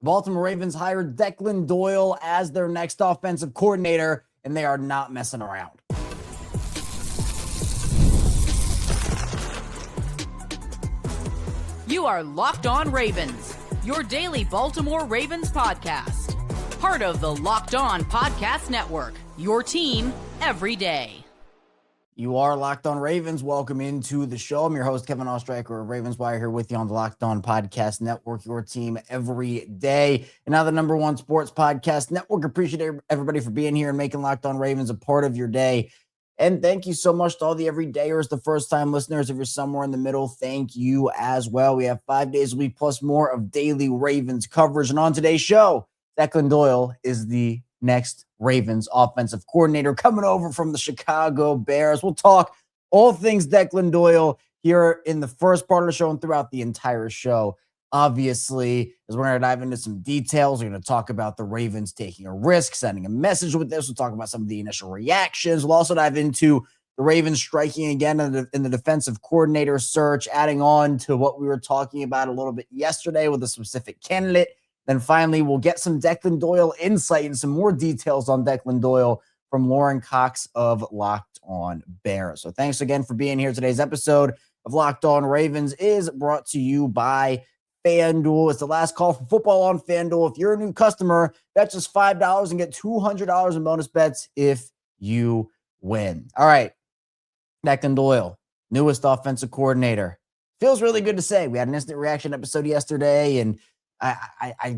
Baltimore Ravens hired Declan Doyle as their next offensive coordinator, and they are not messing around. You are Locked On Ravens, your daily Baltimore Ravens podcast. Part of the Locked On Podcast Network, your team every day. You are Locked On Ravens. Welcome into the show. I'm your host, Kevin Ostreicher of Ravens Wire, here with you on the Locked On Podcast Network, your team every day. And now the number one sports podcast network. Appreciate everybody for being here and making Locked On Ravens a part of your day. And thank you so much to all the everydayers, the first-time listeners. If you're somewhere in the middle, thank you as well. We have 5 days a week plus more of daily Ravens coverage. And on today's show, Declan Doyle is the next Ravens offensive coordinator coming over from the Chicago Bears. We'll talk all things Declan Doyle here in the first part of the show and throughout the entire show. Obviously, as we're going to dive into some details, we're going to talk about the Ravens taking a risk, sending a message with this. We'll talk about some of the initial reactions. We'll also dive into the Ravens striking again in the defensive coordinator search, adding on to what we were talking about a little bit yesterday with a specific candidate. Then finally, we'll get some Declan Doyle insight and some more details on Declan Doyle from Lauren Cox of Locked On Bears. So thanks again for being here. Today's episode of Locked On Ravens is brought to you by FanDuel. It's the last call for football on FanDuel. If you're a new customer, bet just $5 and get $200 in bonus bets if you win. All right, Declan Doyle, newest offensive coordinator. Feels really good to say. We had an instant reaction episode yesterday, and I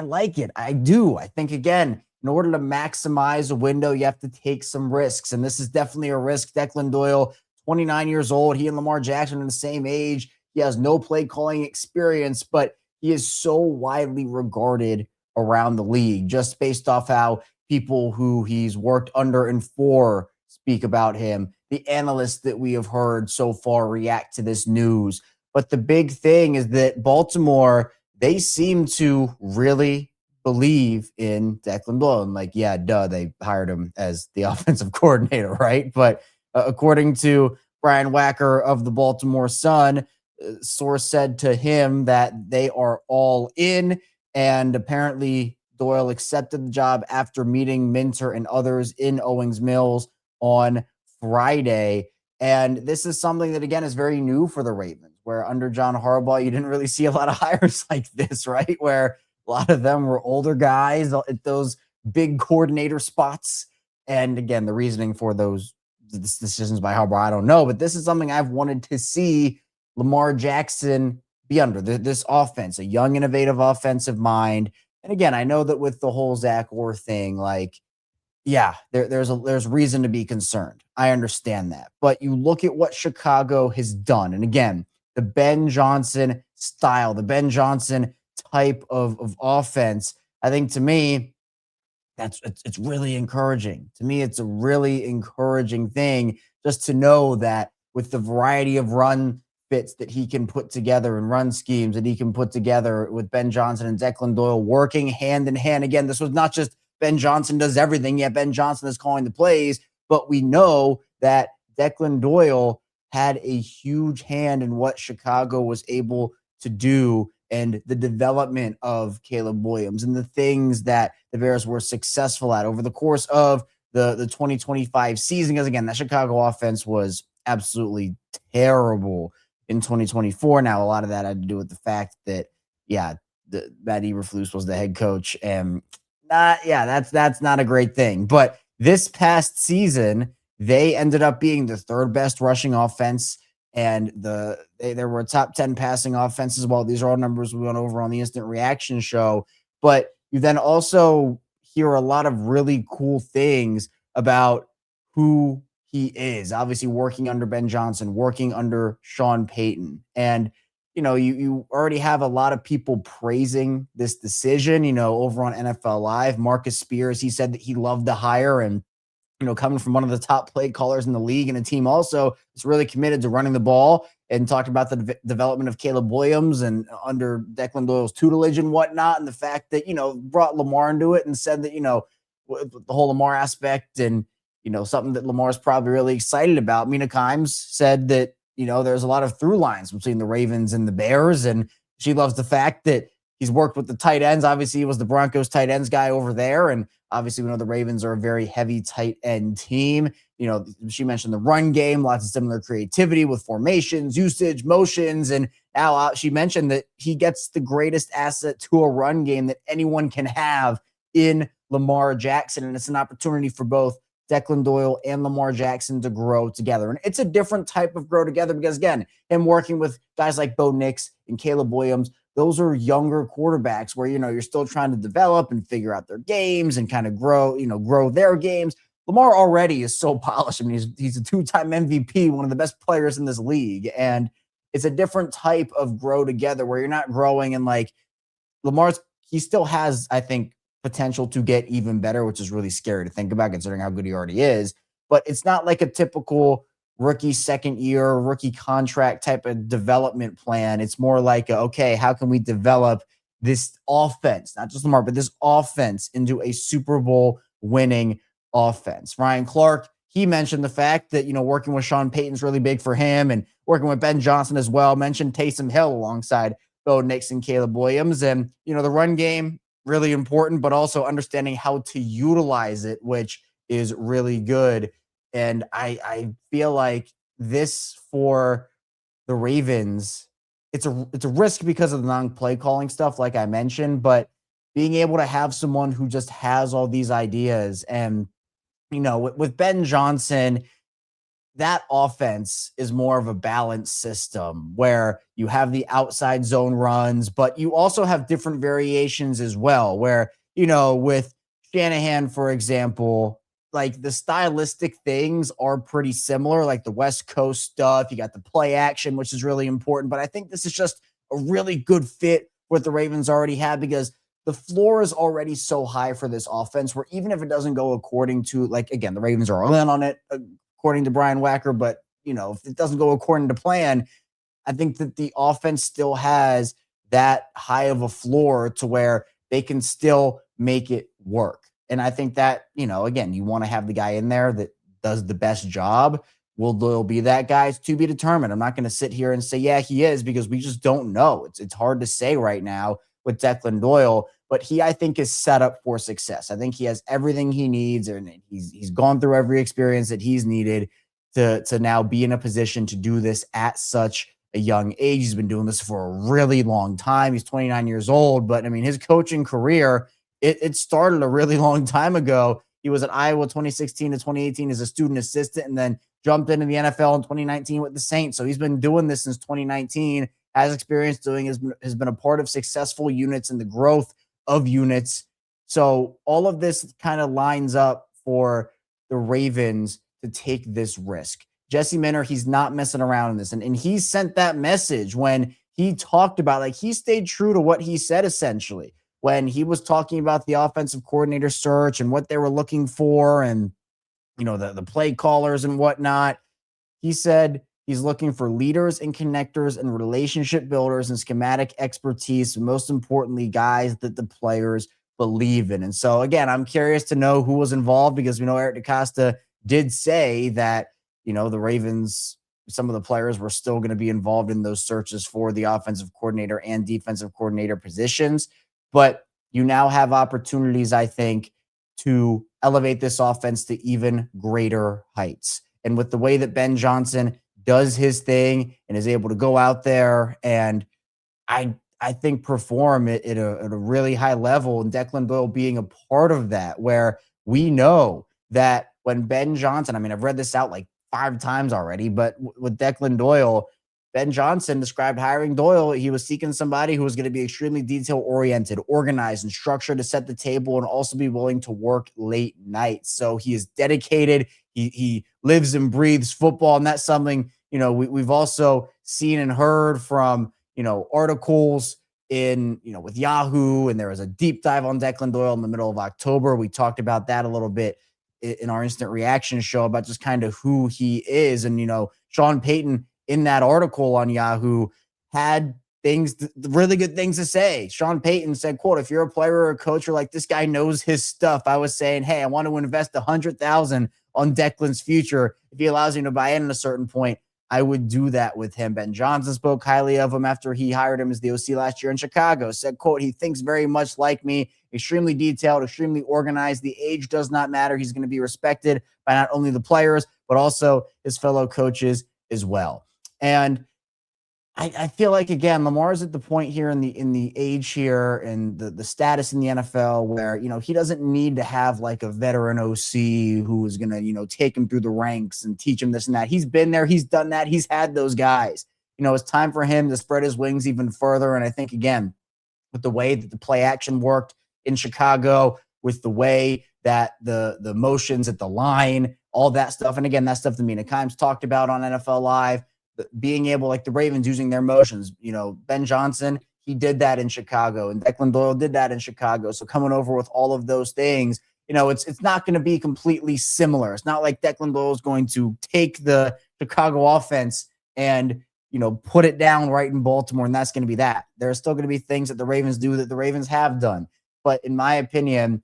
like it. I do. I think, again, in order to maximize a window, you have to take some risks. And this is definitely a risk. Declan Doyle, 29 years old. He and Lamar Jackson are the same age. He has no play calling experience, but he is so widely regarded around the league just based off how people who he's worked under and for speak about him, the analysts that we have heard so far react to this news. But the big thing is that Baltimore, they seem to really believe in Declan Doyle. And they hired him as the offensive coordinator, right? But according to Brian Wacker of the Baltimore Sun, source said to him that they are all in. And apparently Doyle accepted the job after meeting Minter and others in Owings Mills on Friday. And this is something that, again, is very new for the Ravens, where under John Harbaugh, you didn't really see a lot of hires like this, right? Where a lot of them were older guys at those big coordinator spots. And again, the reasoning for those decisions by Harbaugh, I don't know. But this is something I've wanted to see Lamar Jackson be under, this offense, a young, innovative offensive mind. And again, I know that with the whole Zach Orr thing, there's reason to be concerned. I understand that. But you look at what Chicago has done. And again, the Ben Johnson style, the Ben Johnson type of offense, I think to me, it's really encouraging. To me, it's a really encouraging thing just to know that with the variety of run fits that he can put together and run schemes that he can put together with Ben Johnson and Declan Doyle working hand in hand. Again, this was not just Ben Johnson does everything, yet Ben Johnson is calling the plays, but we know that Declan Doyle had a huge hand in what Chicago was able to do and the development of Caleb Williams and the things that the Bears were successful at over the course of the 2025 season. Because again, that Chicago offense was absolutely terrible in 2024. Now, a lot of that had to do with the fact that, Matt Eberflus was the head coach, and that's not a great thing. But this past season, they ended up being the third best rushing offense, and there were top 10 passing offenses. Well, these are all numbers we went over on the instant reaction show. But you then also hear a lot of really cool things about who he is. Obviously working under Ben Johnson, working under Sean Payton. And, you already have a lot of people praising this decision, over on NFL Live. Marcus Spears, he said that he loved the hire and, coming from one of the top play callers in the league and a team also is really committed to running the ball, and talked about the development of Caleb Williams and under Declan Doyle's tutelage and whatnot. And the fact that, brought Lamar into it and said that, the whole Lamar aspect and, something that Lamar's probably really excited about. Mina Kimes said that, there's a lot of through lines between the Ravens and the Bears. And she loves the fact that He's worked with the tight ends. Obviously, he was the Broncos tight ends guy over there. And obviously, we know the Ravens are a very heavy tight end team. She mentioned the run game, lots of similar creativity with formations, usage, motions. And now she mentioned that he gets the greatest asset to a run game that anyone can have in Lamar Jackson. And it's an opportunity for both Declan Doyle and Lamar Jackson to grow together. And it's a different type of grow together because, again, him working with guys like Bo Nix and Caleb Williams, those are younger quarterbacks where, you're still trying to develop and figure out their games and kind of grow their games. Lamar already is so polished. I mean, he's a 2-time MVP, one of the best players in this league. And it's a different type of grow together where you're not growing and like he still has, I think, potential to get even better, which is really scary to think about considering how good he already is. But it's not like a typical rookie second year, rookie contract type of development plan. It's more like, okay, how can we develop this offense, not just Lamar, but this offense into a Super Bowl winning offense? Ryan Clark, he mentioned the fact that, working with Sean Payton's really big for him and working with Ben Johnson as well. Mentioned Taysom Hill alongside Bo Nix and Caleb Williams. And, the run game, really important, but also understanding how to utilize it, which is really good. And I feel like this for the Ravens, it's a risk because of the non-play calling stuff, like I mentioned, but being able to have someone who just has all these ideas and, with Ben Johnson, that offense is more of a balanced system where you have the outside zone runs, but you also have different variations as well, where, with Shanahan, for example, like the stylistic things are pretty similar, like the West Coast stuff. You got the play action, which is really important, but I think this is just a really good fit what the Ravens already have because the floor is already so high for this offense where even if it doesn't go according to, like, again, the Ravens are all in on it, according to Brian Wacker, but if it doesn't go according to plan, I think that the offense still has that high of a floor to where they can still make it work. And I think that, again, you want to have the guy in there that does the best job. Will Doyle be that guy? It's to be determined. I'm not going to sit here and say, yeah, he is, because we just don't know. It's hard to say right now with Declan Doyle, but he, I think, is set up for success. I think he has everything he needs, and he's gone through every experience that he's needed to now be in a position to do this at such a young age. He's been doing this for a really long time. He's 29 years old, but I mean, his coaching career, it started a really long time ago. He was at Iowa 2016 to 2018 as a student assistant and then jumped into the NFL in 2019 with the Saints. So he's been doing this since 2019, has experience doing, has been a part of successful units and the growth of units. So all of this kind of lines up for the Ravens to take this risk. Jesse Minter, he's not messing around in this. And he sent that message when he talked about, like, he stayed true to what he said, essentially, when he was talking about the offensive coordinator search and what they were looking for and, the play callers and whatnot. He said he's looking for leaders and connectors and relationship builders and schematic expertise. And most importantly, guys that the players believe in. And so, again, I'm curious to know who was involved because we know Eric DeCosta did say that, the Ravens, some of the players were still going to be involved in those searches for the offensive coordinator and defensive coordinator positions. But you now have opportunities, I think, to elevate this offense to even greater heights. And with the way that Ben Johnson does his thing and is able to go out there and I think perform it at a really high level, and Declan Doyle being a part of that, where we know that when Ben Johnson, I mean, I've read this out like 5 times already, but with Declan Doyle, Ben Johnson described hiring Doyle. He was seeking somebody who was going to be extremely detail-oriented, organized, and structured to set the table and also be willing to work late nights. So he is dedicated. He lives and breathes football, and that's something, we've also seen and heard from, articles in, with Yahoo, and there was a deep dive on Declan Doyle in the middle of October. We talked about that a little bit in our instant reaction show about just kind of who he is. And, Sean Payton, in that article on Yahoo, had really good things to say. Sean Payton said, quote, if you're a player or a coach, you're like, this guy knows his stuff. I was saying, hey, I want to invest $100,000 on Declan's future. If he allows you to buy in at a certain point, I would do that with him. Ben Johnson spoke highly of him after he hired him as the OC last year in Chicago. Said, quote, he thinks very much like me, extremely detailed, extremely organized. The age does not matter. He's going to be respected by not only the players, but also his fellow coaches as well. And I feel like, again, Lamar's at the point here in the age here and the status in the NFL where, he doesn't need to have like a veteran OC who is going to, take him through the ranks and teach him this and that. He's been there. He's done that. He's had those guys. It's time for him to spread his wings even further. And I think, again, with the way that the play action worked in Chicago, with the way that the motions at the line, all that stuff. And again, that stuff that Mina Kimes talked about on NFL Live, being able, like the Ravens using their motions, Ben Johnson, he did that in Chicago, and Declan Doyle did that in Chicago. So coming over with all of those things, it's not going to be completely similar. It's not like Declan Doyle is going to take the Chicago offense and, put it down right in Baltimore, and that's going to be that. There are still going to be things that the Ravens do that the Ravens have done. But in my opinion,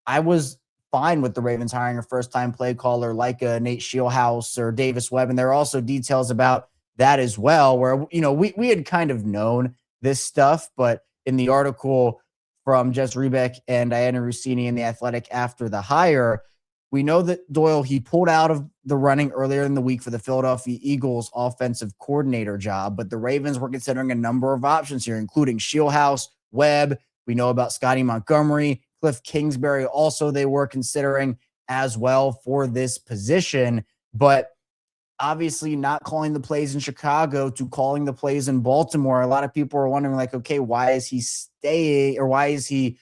I was fine with the Ravens hiring a first-time play caller like Nate Scheelhaase or Davis Webb, and there are also details about that as well, where, we had kind of known this stuff, but in the article from Jess Rebeck and Diana Rossini in The Athletic after the hire, we know that Doyle, he pulled out of the running earlier in the week for the Philadelphia Eagles offensive coordinator job, but the Ravens were considering a number of options here, including Scheelhaase, Webb. We know about Scotty Montgomery, Cliff Kingsbury also they were considering as well for this position, but obviously not calling the plays in Chicago to calling the plays in Baltimore. A lot of people are wondering, like, okay, why is he staying, or why is he,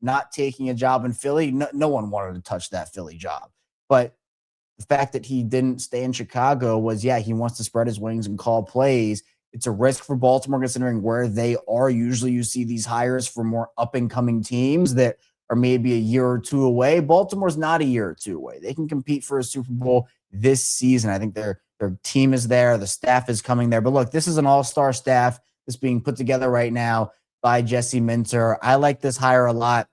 not taking a job in Philly? No one wanted to touch that Philly job. But the fact that he didn't stay in Chicago was, he wants to spread his wings and call plays. It's a risk for Baltimore considering where they are. Usually you see these hires for more up-and-coming teams that are maybe a year or two away. Baltimore's not a year or two away. They can compete for a Super Bowl this season. I think their team is there. The staff is coming there. But look, this is an all-star staff that's being put together right now by Jesse Minter. I like this hire a lot.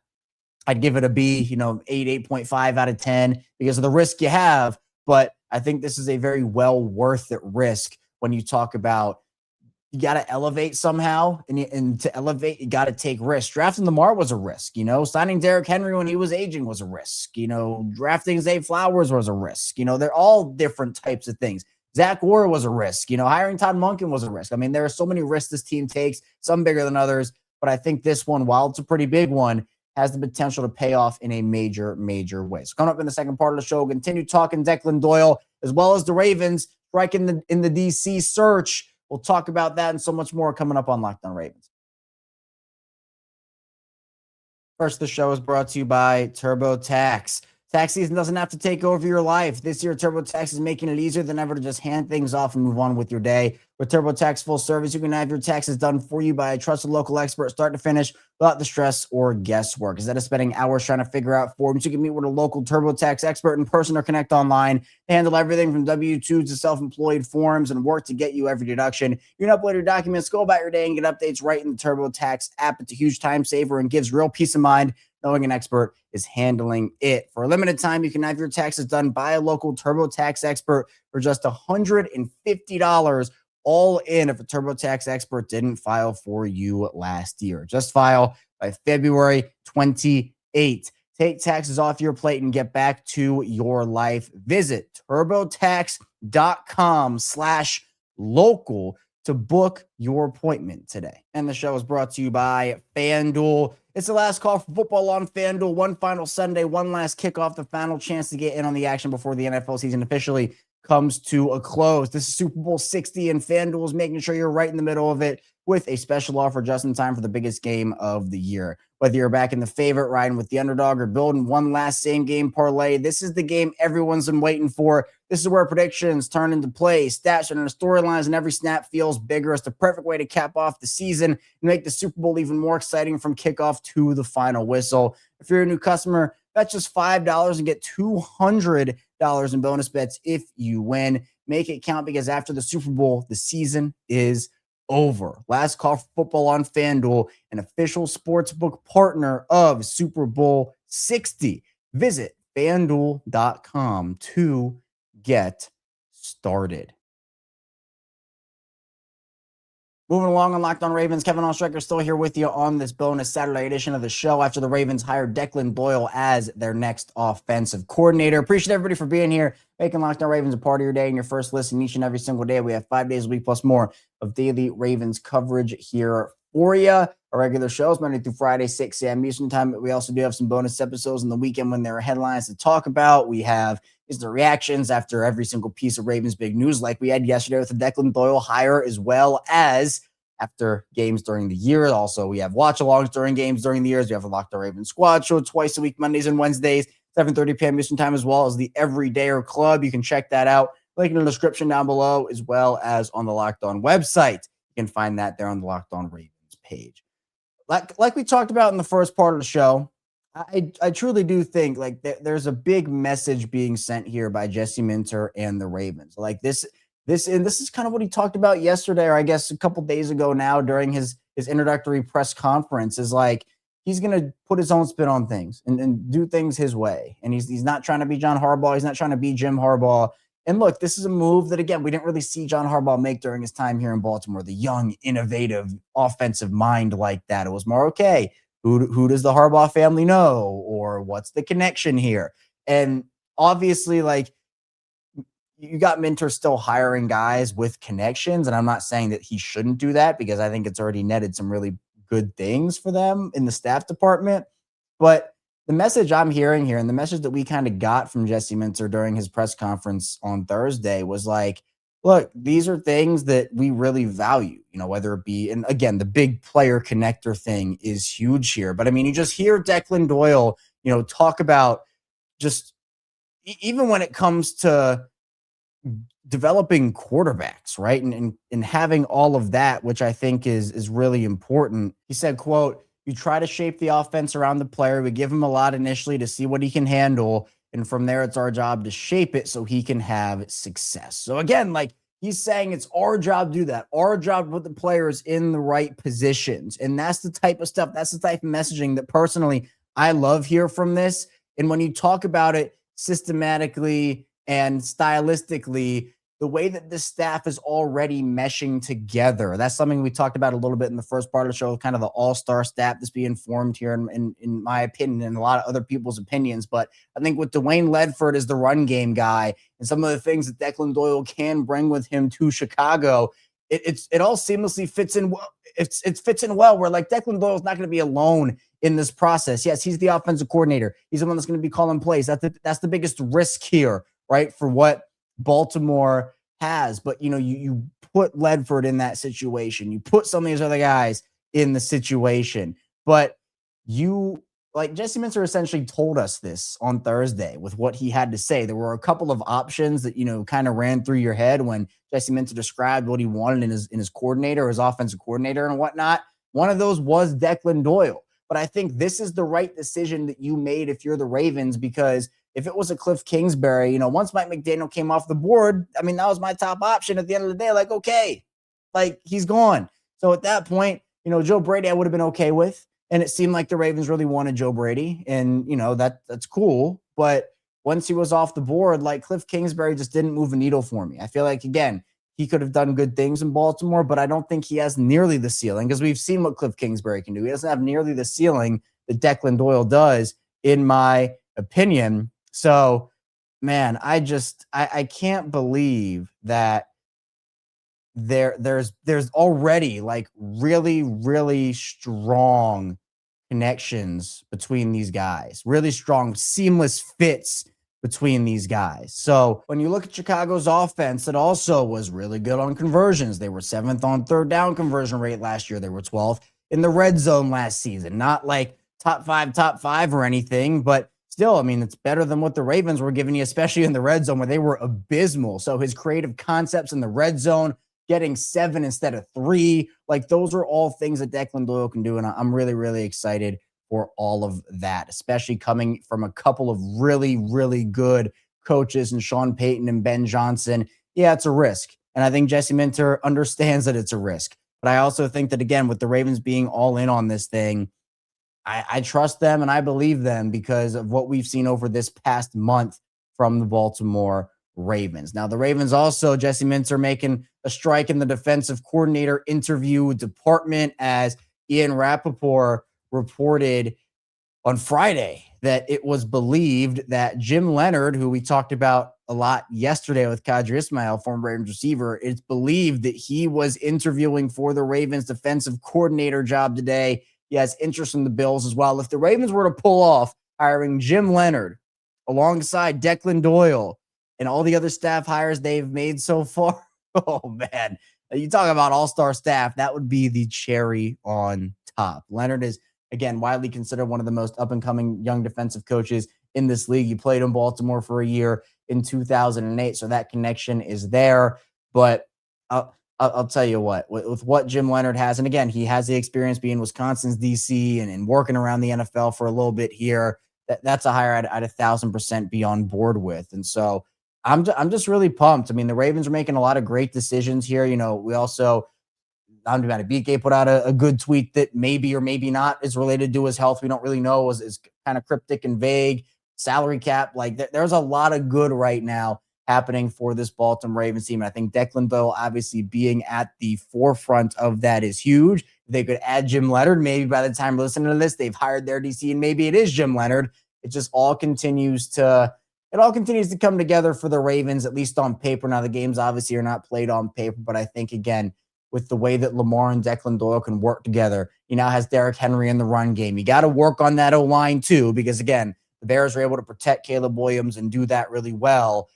I'd give it a B, 8.5 out of 10 because of the risk you have. But I think this is a very well worth it risk when you talk about you got to elevate somehow. And to elevate, you got to take risks. Drafting Lamar was a risk. Signing Derrick Henry when he was aging was a risk. Drafting Zay Flowers was a risk. They're all different types of things. Zach Orr was a risk. Hiring Todd Monken was a risk. I mean, there are so many risks this team takes, some bigger than others. But I think this one, while it's a pretty big one, has the potential to pay off in a major, major way. So coming up in the second part of the show, we'll continue talking Declan Doyle, as well as the Ravens striking in the DC search. We'll talk about that and so much more coming up on Locked On Ravens. First, the show is brought to you by TurboTax. Tax season doesn't have to take over your life. This year, TurboTax is making it easier than ever to just hand things off and move on with your day. With TurboTax Full Service, you can have your taxes done for you by a trusted local expert start to finish without the stress or guesswork. Instead of spending hours trying to figure out forms, you can meet with a local TurboTax expert in person or connect online. They handle everything from W-2s to self-employed forms and work to get you every deduction. You can upload your documents, go about your day, and get updates right in the TurboTax app. It's a huge time saver and gives real peace of mind knowing an expert is handling it. For a limited time, you can have your taxes done by a local TurboTax expert for just $150 all in if a TurboTax expert didn't file for you last year. Just file by February 28th. Take taxes off your plate and get back to your life. Visit turbotax.com/local to book your appointment today. And the show is brought to you by FanDuel. It's the last call for football on FanDuel. One final Sunday, one last kickoff, the final chance to get in on the action before the NFL season officially comes to a close. This is Super Bowl 60, and FanDuel is making sure you're right in the middle of it with a special offer just in time for the biggest game of the year. Whether you're back in the favorite, riding with the underdog, or building one last same-game parlay, this is the game everyone's been waiting for. This is where predictions turn into plays, stats, and storylines, and every snap feels bigger. It's the perfect way to cap off the season and make the Super Bowl even more exciting from kickoff to the final whistle. If you're a new customer, that's just $5 and get $200 in bonus bets if you win. Make it count because after the Super Bowl, the season is over. Last call for football on FanDuel, an official sportsbook partner of Super Bowl 60. Visit FanDuel.com to get started. Moving along on Locked On Ravens, Kevin Oestreicher still here with you on this bonus Saturday edition of the show after the Ravens hired Declan Doyle as their next offensive coordinator. Appreciate everybody for being here, making Locked On Ravens a part of your day and your first listen each and every single day. We have 5 days a week plus more of daily Ravens coverage here for you. Our regular shows, Monday through Friday, 6 a.m. Eastern time. But we also do have some bonus episodes in the weekend when there are headlines to talk about. We have the reactions after every single piece of Ravens big news like we had yesterday with the Declan Doyle hire, as well as after games during the year. Also, we have watch-alongs during games during the years. We have a Locked On Ravens squad show twice a week, Mondays and Wednesdays, 7:30 p.m. Eastern time, as well as the Everydayer Club. You can check that out. Link in the description down below, as well as on the Locked On website. You can find that there on the Locked On Ravens page. Like we talked about in the first part of the show, I truly do think like there's a big message being sent here by Jesse Minter and the Ravens. Like this is kind of what he talked about yesterday, or I guess a couple days ago now during his introductory press conference, is like he's going to put his own spin on things and do things his way. And he's not trying to be John Harbaugh. He's not trying to be Jim Harbaugh. And look, this is a move that, again, we didn't really see John Harbaugh make during his time here in Baltimore, the young, innovative, offensive mind like that. It was more, okay, who does the Harbaugh family know? Or what's the connection here? And obviously, like, you got Minter still hiring guys with connections. And I'm not saying that he shouldn't do that, because I think it's already netted some really good things for them in the staff department. But the message I'm hearing here, and the message that we kind of got from Jesse Minter during his press conference on Thursday, was like, look, these are things that we really value, whether it be, and again, the big player connector thing is huge here. But I mean, you just hear Declan Doyle, talk about just even when it comes to developing quarterbacks, right? And having all of that, which I think is really important. He said, quote, "You try to shape the offense around the player. We give him a lot initially to see what he can handle. And from there, it's our job to shape it so he can have success." So again, like he's saying, it's our job to do that. Our job to put the players in the right positions. And that's the type of stuff, that's the type of messaging that personally I love here from this. And when you talk about it systematically and stylistically, the way that this staff is already meshing together, that's something we talked about a little bit in the first part of the show, kind of the all-star staff that's being formed here, in my opinion, and a lot of other people's opinions. But I think with Dwayne Ledford as the run game guy and some of the things that Declan Doyle can bring with him to Chicago, it all seamlessly fits in well. It fits in well, where like Declan Doyle's not going to be alone in this process. Yes, he's the offensive coordinator. He's the one that's going to be calling plays. That's the biggest risk here, right, for what Baltimore has. But you put Ledford in that situation, you put some of these other guys in the situation, but Jesse Minter essentially told us this on Thursday with what he had to say. There were a couple of options that kind of ran through your head when Jesse Minter described what he wanted in his coordinator, his offensive coordinator, and whatnot. One of those was Declan Doyle. But I think this is the right decision that you made if you're the Ravens, because if it was a Cliff Kingsbury, once Mike McDaniel came off the board, I mean, that was my top option at the end of the day. Like, okay, like he's gone. So at that point, Joe Brady, I would have been okay with. And it seemed like the Ravens really wanted Joe Brady. And, that's cool. But once he was off the board, like Cliff Kingsbury just didn't move a needle for me. I feel like, again, he could have done good things in Baltimore, but I don't think he has nearly the ceiling, because we've seen what Cliff Kingsbury can do. He doesn't have nearly the ceiling that Declan Doyle does, in my opinion. So, man, I can't believe that there's already like really, really strong connections between these guys, really strong, seamless fits between these guys. So when you look at Chicago's offense, it also was really good on conversions. They were 7th on third down conversion rate last year. They were 12th in the red zone last season. Not like top five or anything, but still, I mean, it's better than what the Ravens were giving you, especially in the red zone where they were abysmal. So his creative concepts in the red zone, getting 7 instead of 3, like those are all things that Declan Doyle can do. And I'm really, really excited for all of that, especially coming from a couple of really, really good coaches and Sean Payton and Ben Johnson. Yeah, it's a risk. And I think Jesse Minter understands that it's a risk. But I also think that, again, with the Ravens being all in on this thing, I trust them and I believe them because of what we've seen over this past month from the Baltimore Ravens. Now, the Ravens also, Jesse Minter making a strike in the defensive coordinator interview department, as Ian Rappaport reported on Friday that it was believed that Jim Leonard, who we talked about a lot yesterday with Qadry Ismail, former Ravens receiver, it's believed that he was interviewing for the Ravens defensive coordinator job today. He has interest in the Bills as well. If the Ravens were to pull off hiring Jim Leonard alongside Declan Doyle and all the other staff hires they've made so far, oh man, you talk about all-star staff, that would be the cherry on top. Leonard is, again, widely considered one of the most up-and-coming young defensive coaches in this league. He played in Baltimore for a year in 2008, so that connection is there. But I'll tell you what, with what Jim Leonard has, and again, he has the experience being Wisconsin's DC and working around the NFL for a little bit here, that's a hire I'd 1,000% be on board with. And so I'm just really pumped. I mean, the Ravens are making a lot of great decisions here. You know, we also, Andy BK put out a good tweet that maybe or maybe not is related to his health. We don't really know. Is kind of cryptic and vague. Salary cap, like there's a lot of good right now happening for this Baltimore Ravens team. And I think Declan Doyle obviously being at the forefront of that is huge. If they could add Jim Leonard, maybe by the time listening to this, they've hired their DC and maybe it is Jim Leonard. It just all continues to come together for the Ravens, at least on paper. Now, the games obviously are not played on paper, but I think, again, with the way that Lamar and Declan Doyle can work together, he now has Derrick Henry in the run game. You got to work on that O-line too, because, again, the Bears are able to protect Caleb Williams and do that really well.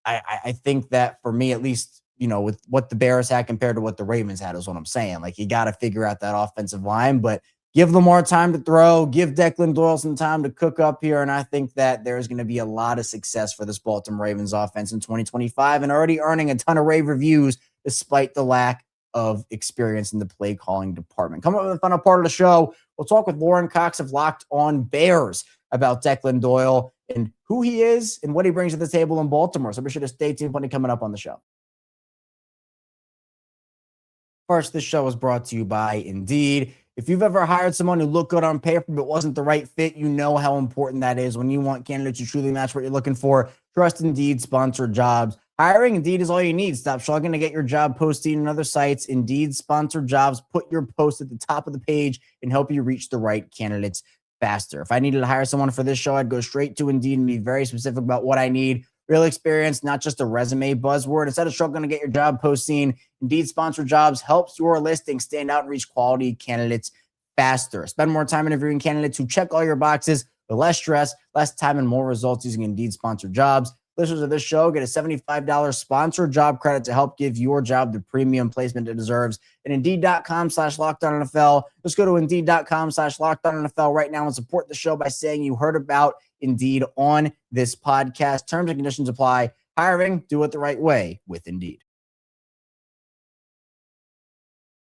I think that for me, at least, you know, with what the Bears had compared to what the Ravens had is what I'm saying. Like, you got to figure out that offensive line, but give Lamar time to throw, give Declan Doyle some time to cook up here. And I think that there's going to be a lot of success for this Baltimore Ravens offense in 2025 and already earning a ton of rave reviews despite the lack of experience in the play calling department. Coming up with the final part of the show, we'll talk with Lauren Cox of Locked On Bears about Declan Doyle and who he is and what he brings to the table in Baltimore. So be sure to stay tuned. Plenty coming up on the show. First, this show is brought to you by Indeed. If you've ever hired someone who looked good on paper but wasn't the right fit, you know how important that is when you want candidates who truly match what you're looking for. Trust Indeed sponsored jobs. Hiring Indeed is all you need. Stop struggling to get your job posting on other sites. Indeed sponsored jobs put your post at the top of the page and help you reach the right candidates faster. If I needed to hire someone for this show, I'd go straight to Indeed and be very specific about what I need. Real experience, not just a resume buzzword. Instead of struggling to get your job posting, Indeed sponsored jobs helps your listing stand out and reach quality candidates faster. Spend more time interviewing candidates who check all your boxes with less stress, less time, and more results using Indeed sponsored jobs. Listeners of this show get a $75 sponsored job credit to help give your job the premium placement it deserves. And Indeed.com/LockedOnNFL. Just go to Indeed.com/LockedOnNFL right now and support the show by saying you heard about Indeed on this podcast. Terms and conditions apply. Hiring, do it the right way with Indeed.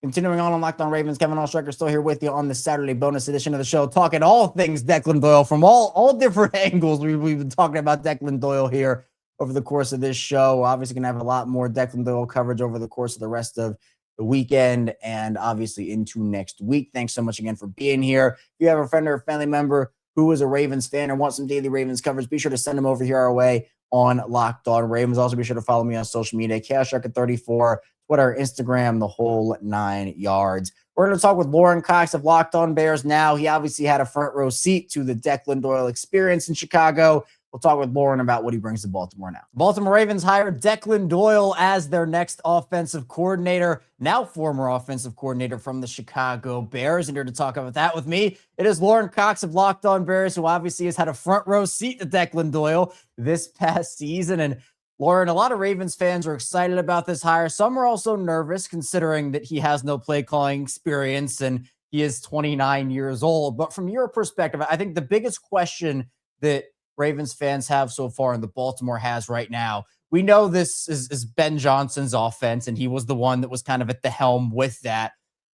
Continuing on Locked On Ravens, Kevin Oestreicher still here with you on the Saturday bonus edition of the show, talking all things Declan Doyle from all different angles. We've been talking about Declan Doyle here over the course of this show. We're obviously going to have a lot more Declan Doyle coverage over the course of the rest of the weekend and obviously into next week. Thanks so much again for being here. If you have a friend or a family member who is a Ravens fan or wants some daily Ravens coverage, be sure to send them over here our way on Locked On Ravens. Also, be sure to follow me on social media, KShark34, Twitter, Instagram, the whole 9 yards. We're going to talk with Lauren Cox of Locked On Bears now. He obviously had a front row seat to the Declan Doyle experience in Chicago. We'll talk with Lauren about what he brings to Baltimore now. Baltimore Ravens hired Declan Doyle as their next offensive coordinator, now former offensive coordinator from the Chicago Bears. And here to talk about that with me, it is Lauren Cox of Locked On Bears, who obviously has had a front row seat to Declan Doyle this past season. And Lauren, a lot of Ravens fans are excited about this hire. Some are also nervous considering that he has no play calling experience and he is 29 years old. But from your perspective, I think the biggest question that Ravens fans have so far and the Baltimore has right now, we know this is Ben Johnson's offense and he was the one that was kind of at the helm with that.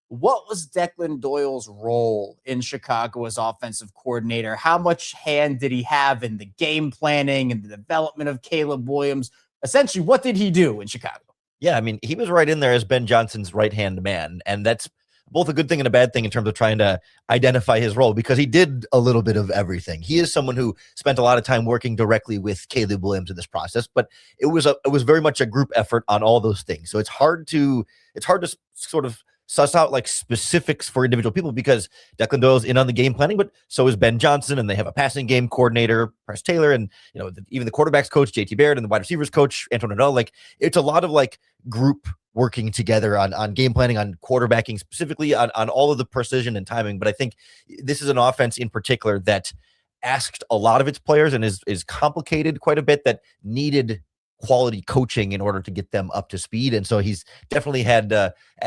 What was Declan Doyle's role in Chicago as offensive coordinator? How much hand did he have in the game planning and the development of Caleb Williams? Essentially, what did he do in Chicago? Yeah, I mean, he was right in there as Ben Johnson's right-hand man, and that's both a good thing and a bad thing in terms of trying to identify his role, because he did a little bit of everything. He is someone who spent a lot of time working directly with Caleb Williams in this process, but it was very much a group effort on all those things. So it's hard to sort of suss out like specifics for individual people, because Declan Doyle's in on the game planning, but so is Ben Johnson, and they have a passing game coordinator, Press Taylor, and even the quarterbacks coach, JT Barrett, and the wide receivers coach, Antoine O'Donnell. Like, it's a lot of like group working together on game planning, on quarterbacking specifically, on all of the precision and timing. But I think this is an offense in particular that asked a lot of its players and is complicated quite a bit, that needed quality coaching in order to get them up to speed. And so he's definitely had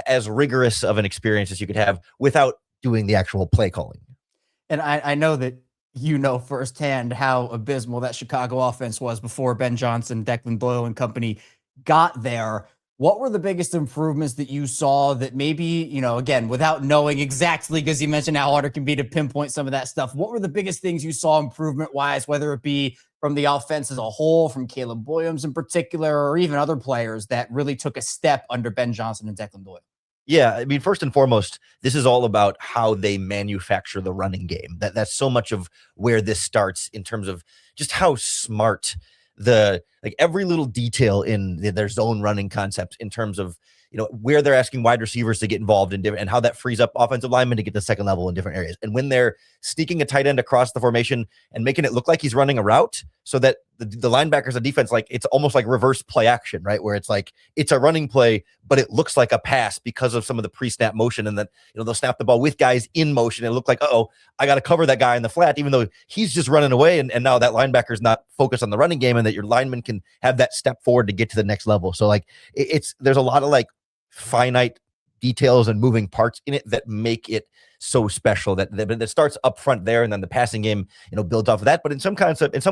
as rigorous of an experience as you could have without doing the actual play calling. And I know that you know firsthand how abysmal that Chicago offense was before Ben Johnson, Declan Doyle and company got there. What were the biggest improvements that you saw that maybe, again, without knowing exactly, because you mentioned how hard it can be to pinpoint some of that stuff, what were the biggest things you saw improvement-wise, whether it be from the offense as a whole, from Caleb Williams in particular, or even other players that really took a step under Ben Johnson and Declan Doyle? Yeah, I mean, first and foremost, this is all about how they manufacture the running game. That's so much of where this starts, in terms of just how smart every little detail in their zone running concept, in terms of where they're asking wide receivers to get involved in different, and how that frees up offensive linemen to get to second level in different areas. And when they're sneaking a tight end across the formation and making it look like he's running a route, so that the linebackers of defense, like, it's almost like reverse play action, right? Where it's like, it's a running play, but it looks like a pass because of some of the pre-snap motion, and that, they'll snap the ball with guys in motion and look like, I got to cover that guy in the flat, even though he's just running away. And now that linebacker's not focused on the running game, and that your lineman can have that step forward to get to the next level. So like, there's a lot of like finite details and moving parts in it that make it so special, that starts up front there, and then the passing game builds off of that. But in some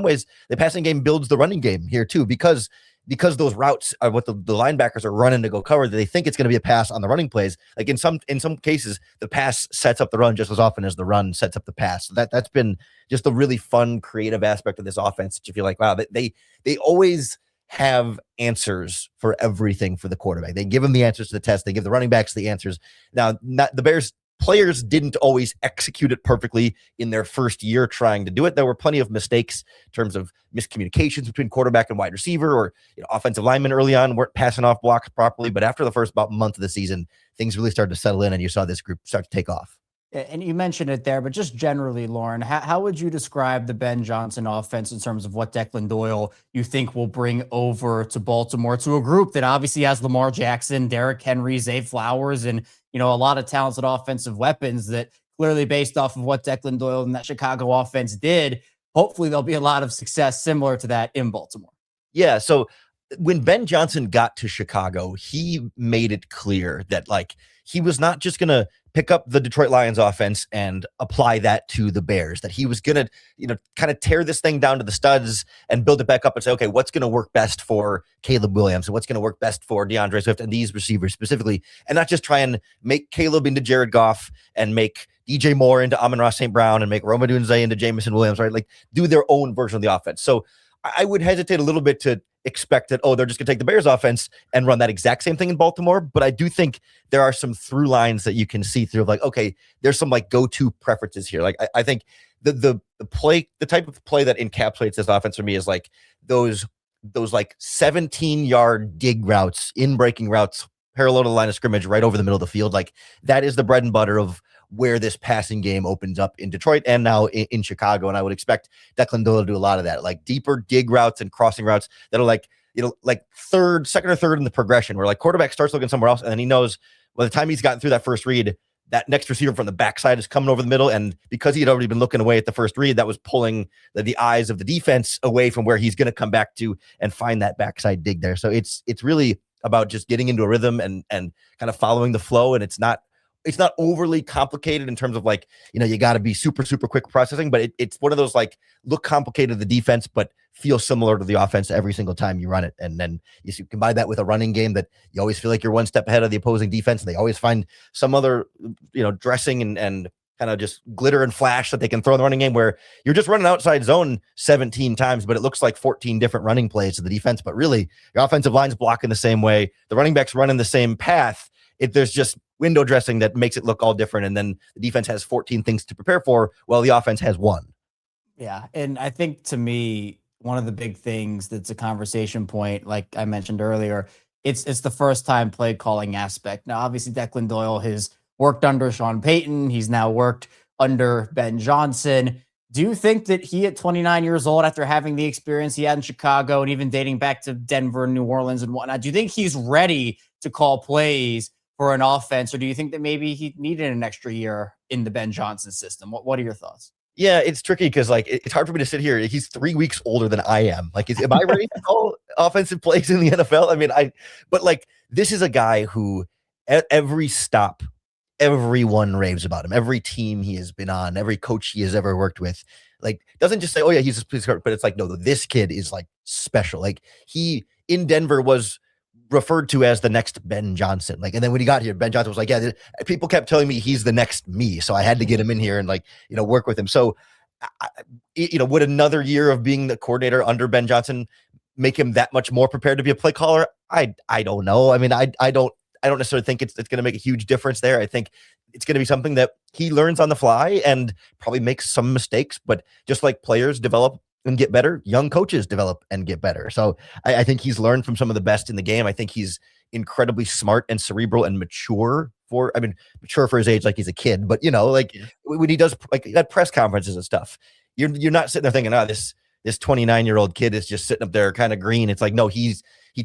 ways the passing game builds the running game here too, because those routes are what the linebackers are running to go cover, that they think it's going to be a pass on the running plays. Like in some cases, the pass sets up the run just as often as the run sets up the pass. So that's been just a really fun, creative aspect of this offense, that you feel like, wow, they always have answers for everything for the quarterback. They give him the answers to the test. They give the running backs the answers. Now, the Bears players didn't always execute it perfectly in their first year trying to do it. There were plenty of mistakes in terms of miscommunications between quarterback and wide receiver, or offensive linemen early on weren't passing off blocks properly. But after the first about month of the season, things really started to settle in, and you saw this group start to take off. And you mentioned it there, but just generally, Lauren, how would you describe the Ben Johnson offense in terms of what Declan Doyle you think will bring over to Baltimore, to a group that obviously has Lamar Jackson, Derrick Henry, Zay Flowers, and a lot of talented offensive weapons that clearly, based off of what Declan Doyle and that Chicago offense did, hopefully there'll be a lot of success similar to that in Baltimore. Yeah, so when Ben Johnson got to Chicago, he made it clear that like he was not just going to pick up the Detroit Lions offense and apply that to the Bears, that he was going to, kind of tear this thing down to the studs and build it back up and say, okay, what's going to work best for Caleb Williams, and what's going to work best for DeAndre Swift and these receivers specifically, and not just try and make Caleb into Jared Goff and make DJ Moore into Amon-Ra St. Brown and make Rome Odunze into Jamison Williams, right? Like, do their own version of the offense. So I would hesitate a little bit to expect that, they're just going to take the Bears offense and run that exact same thing in Baltimore. But I do think there are some through lines that you can see through of like, okay, there's some like go-to preferences here. Like I think the type of play that encapsulates this offense for me is like those like 17-yard dig routes, in breaking routes, parallel to the line of scrimmage, right over the middle of the field. Like, that is the bread and butter of where this passing game opens up in Detroit and now in Chicago. And I would expect Declan Doyle to do a lot of that, like deeper dig routes and crossing routes that are like, like second or third in the progression, where like quarterback starts looking somewhere else, and then he knows by the time he's gotten through that first read, that next receiver from the backside is coming over the middle. And because he had already been looking away at the first read, that was pulling the eyes of the defense away from where he's going to come back to and find that backside dig there. So it's really about just getting into a rhythm and kind of following the flow. And it's not overly complicated in terms of like, you got to be super, super quick processing, but it's one of those like look complicated to the defense, but feel similar to the offense every single time you run it. And then you combine that with a running game that you always feel like you're one step ahead of the opposing defense. And they always find some other, dressing and kind of just glitter and flash that they can throw in the running game, where you're just running outside zone 17 times, but it looks like 14 different running plays to the defense. But really, your offensive line's blocking the same way. The running back's running the same path. There's just window dressing that makes it look all different. And then the defense has 14 things to prepare for while the offense has one. Yeah. And I think to me, one of the big things that's a conversation point, like I mentioned earlier, it's the first time play calling aspect. Now, obviously, Declan Doyle has worked under Sean Payton. He's now worked under Ben Johnson. Do you think that he, at 29 years old, after having the experience he had in Chicago and even dating back to Denver and New Orleans and whatnot, do you think he's ready to call plays for an offense? Or do you think that maybe he needed an extra year in the Ben Johnson system? What are your thoughts? Yeah, it's tricky because like it's hard for me to sit here. He's 3 weeks older than I am. Like, am I ready to call offensive plays in the NFL? I mean, but like this is a guy who at every stop, everyone raves about him. Every team he has been on, every coach he has ever worked with, like doesn't just say, "Oh yeah, he's a police car," but it's like, no, this kid is like special. Like he in Denver was referred to as the next Ben Johnson. Like, and then when he got here, Ben Johnson was like, yeah, people kept telling me he's the next me. So I had to get him in here and like, work with him. So, would another year of being the coordinator under Ben Johnson make him that much more prepared to be a play caller? I don't know. I mean, I don't necessarily think it's going to make a huge difference there. I think it's going to be something that he learns on the fly and probably makes some mistakes, but just like players develop and get better, young coaches develop and get better. So I think he's learned from some of the best in the game. I think he's incredibly smart and cerebral and mature for his age, like he's a kid, but when he does like at press conferences and stuff, you're not sitting there thinking, this 29-year-old kid is just sitting up there kind of green. It's like, no, he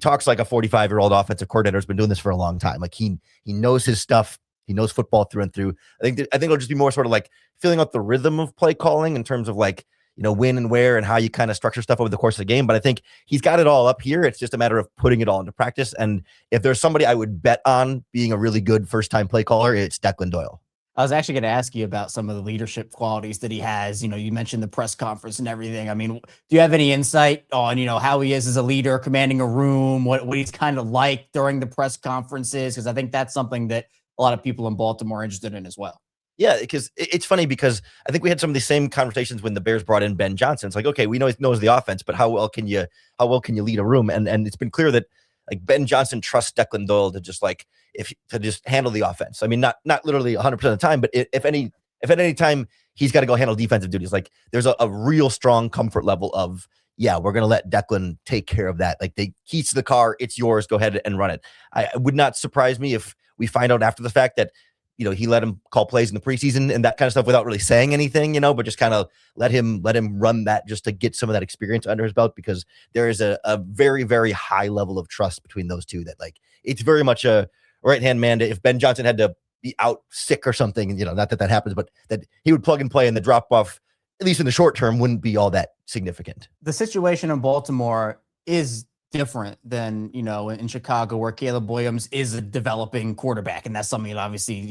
talks like a 45-year-old offensive coordinator who's been doing this for a long time. Like he knows his stuff. He knows football through and through. I think it'll just be more sort of like filling out the rhythm of play calling in terms of like, when and where and how you kind of structure stuff over the course of the game. But I think he's got it all up here. It's just a matter of putting it all into practice. And if there's somebody I would bet on being a really good first-time play caller, it's Declan Doyle. I was actually going to ask you about some of the leadership qualities that he has. You mentioned the press conference and everything. I mean, do you have any insight on, how he is as a leader, commanding a room, what he's kind of like during the press conferences? Because I think that's something that a lot of people in Baltimore are interested in as well. Yeah, because it's funny because I think we had some of the same conversations when the Bears brought in Ben Johnson. It's like, okay, we know he knows the offense, but how well can you lead a room? And it's been clear that like Ben Johnson trusts Declan Doyle to just handle the offense. I mean, not literally 100% of the time, but if at any time he's got to go handle defensive duties, like there's a real strong comfort level of, yeah, we're going to let Declan take care of that. Like, the keys to the car, it's yours. Go ahead and run it. It would not surprise me if we find out after the fact that, he let him call plays in the preseason and that kind of stuff without really saying anything, but just kind of let him run that just to get some of that experience under his belt, because there is a very, very high level of trust between those two that, like, it's very much a right-hand man. If Ben Johnson had to be out sick or something, not that happens, but that he would plug and play and the drop off, at least in the short term, wouldn't be all that significant. The situation in Baltimore is different than, in Chicago, where Caleb Williams is a developing quarterback. And that's something that obviously,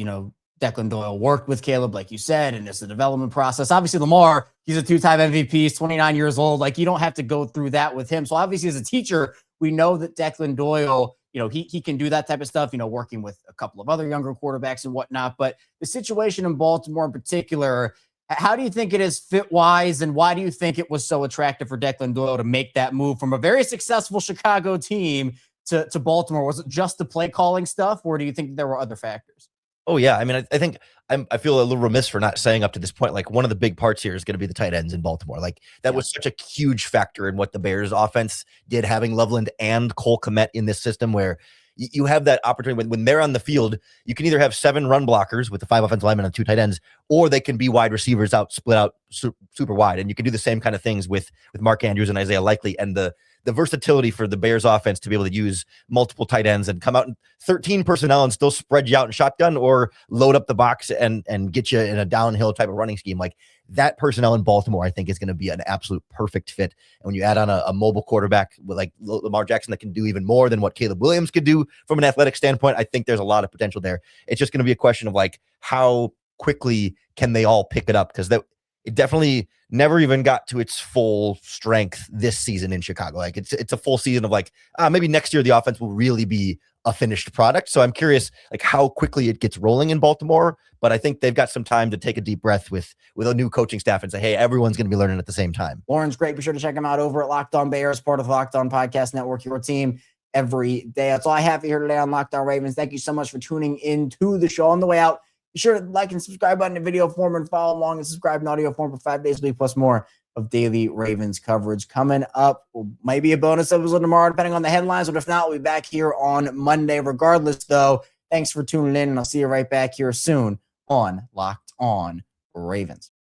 Declan Doyle worked with Caleb, like you said, and it's a development process. Obviously, Lamar, he's a 2-time MVP, he's 29 years old. Like, you don't have to go through that with him. So obviously, as a teacher, we know that Declan Doyle, he can do that type of stuff, working with a couple of other younger quarterbacks and whatnot. But the situation in Baltimore in particular, how do you think it is fit-wise, and why do you think it was so attractive for Declan Doyle to make that move from a very successful Chicago team to Baltimore? Was it just the play calling stuff, or do you think there were other factors? Oh, yeah. I mean, I think I feel a little remiss for not saying up to this point, like, one of the big parts here is going to be the tight ends in Baltimore. Like, that was such a huge factor in what the Bears offense did, having Loveland and Cole Kmet in this system, where you have that opportunity when they're on the field. You can either have 7 run blockers with the 5 offensive linemen and 2 tight ends, or they can be wide receivers split out super wide. And you can do the same kind of things with Mark Andrews and Isaiah Likely, and the versatility for the Bears offense to be able to use multiple tight ends and come out in 13 personnel and still spread you out in shotgun, or load up the box and get you in a downhill type of running scheme. Like, that personnel in Baltimore, I think, is going to be an absolute perfect fit. And when you add on a mobile quarterback with like Lamar Jackson that can do even more than what Caleb Williams could do from an athletic standpoint, I think there's a lot of potential there. It's just going to be a question of like, how quickly can they all pick it up? Because it definitely never even got to its full strength this season in Chicago. Like, it's a full season of like, maybe next year the offense will really be a finished product. So I'm curious, like, how quickly it gets rolling in Baltimore. But I think they've got some time to take a deep breath with a new coaching staff and say, hey, everyone's going to be learning at the same time. Lauren's great. Be sure to check him out over at Locked On Bears, part of the Locked On Podcast Network, your team every day. That's all I have here today on Locked On Ravens. Thank you so much for tuning in to the show. On the way out, be sure to like and subscribe button in video form and follow along and subscribe in audio form for 5 days a week plus more of daily Ravens coverage coming up. Maybe a bonus episode tomorrow, depending on the headlines. But if not, we'll be back here on Monday. Regardless, though, thanks for tuning in, and I'll see you right back here soon on Locked On Ravens.